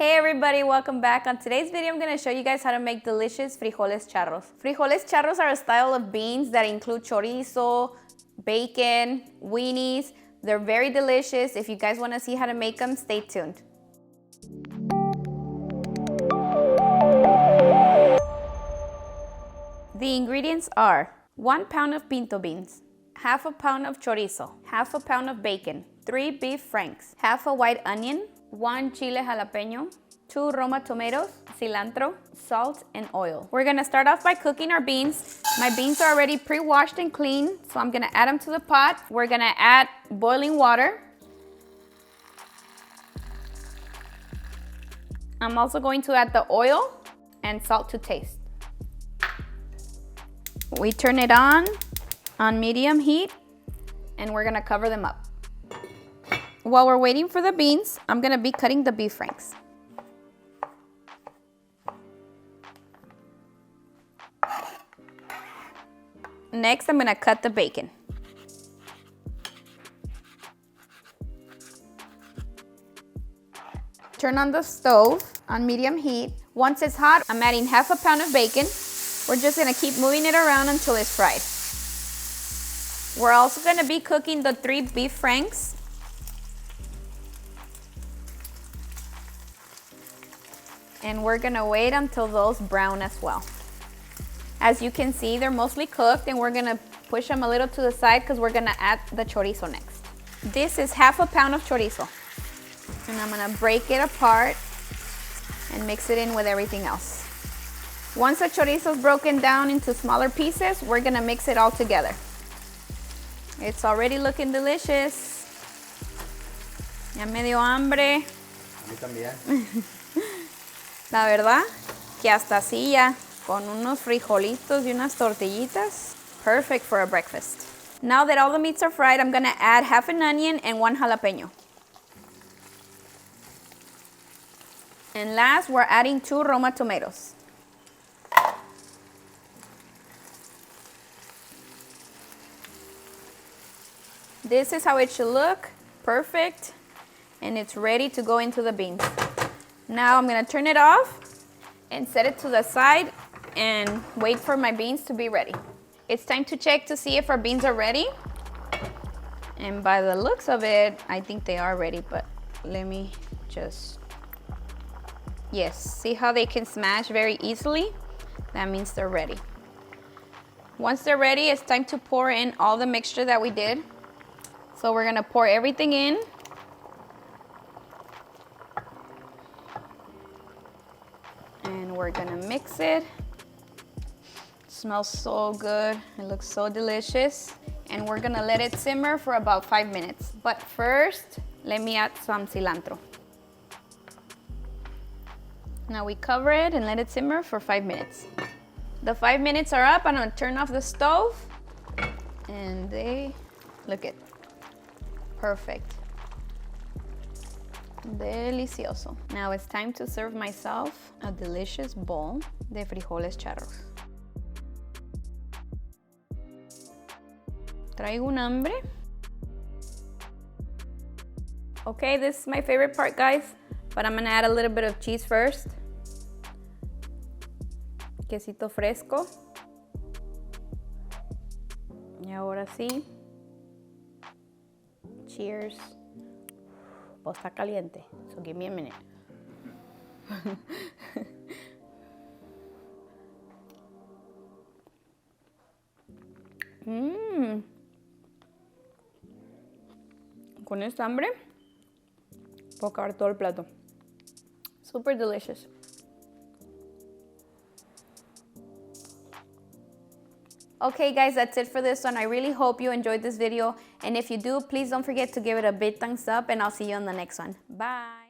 Hey everybody, welcome back. On today's video, I'm going to show you guys how to make delicious frijoles charros. Frijoles charros are a style of beans that include chorizo, bacon, weenies. They're very delicious. If you guys want to see how to make them, stay tuned. The ingredients are 1 pound of pinto beans, half a pound of chorizo, half a pound of bacon, 3 beef franks, half a white onion, 1 chile jalapeño, 2 roma tomatoes, cilantro, salt, and oil. We're gonna start off by cooking our beans. My beans are already pre-washed and clean, so I'm gonna add them to the pot. We're gonna add boiling water. I'm also going to add the oil and salt to taste. We turn it on medium heat, and we're gonna cover them up. While we're waiting for the beans, I'm gonna be cutting the beef franks. Next, I'm gonna cut the bacon. Turn on the stove on medium heat. Once it's hot, I'm adding half a pound of bacon. We're just gonna keep moving it around until it's fried. We're also gonna be cooking the 3 beef franks. And we're gonna wait until those brown as well. As you can see, they're mostly cooked, and we're gonna push them a little to the side because we're gonna add the chorizo next. This is half a pound of chorizo. And I'm gonna break it apart and mix it in with everything else. Once the chorizo is broken down into smaller pieces, we're gonna mix it all together. It's already looking delicious. Ya me dio hambre. A mí también. La verdad que hasta así ya, con unos frijolitos y unas tortillitas, perfect for a breakfast. Now that all the meats are fried, I'm gonna add half an onion and 1 jalapeño. And last, we're adding 2 roma tomatoes. This is how it should look, perfect, and it's ready to go into the beans. Now I'm gonna turn it off and set it to the side and wait for my beans to be ready. It's time to check to see if our beans are ready. And by the looks of it, I think they are ready, but let me just, yes, see how they can smash very easily? That means they're ready. Once they're ready, it's time to pour in all the mixture that we did. So we're gonna pour everything in. And we're gonna mix it. It smells so good. It looks so delicious. And we're gonna let it simmer for about 5 minutes. But first, let me add some cilantro. Now we cover it and let it simmer for 5 minutes. The 5 minutes are up. I'm gonna turn off the stove. And look it. Perfect. Delicioso. Now it's time to serve myself a delicious bowl de frijoles charros. Traigo un hambre. Okay, this is my favorite part, guys, but I'm gonna add a little bit of cheese first. Quesito fresco. Y ahora sí. Cheers. Pues está caliente, so give me a minute. Con esta hambre, puedo acabar todo el plato. Super delicious. Okay guys, that's it for this one. I really hope you enjoyed this video. And if you do, please don't forget to give it a big thumbs up, and I'll see you on the next one. Bye.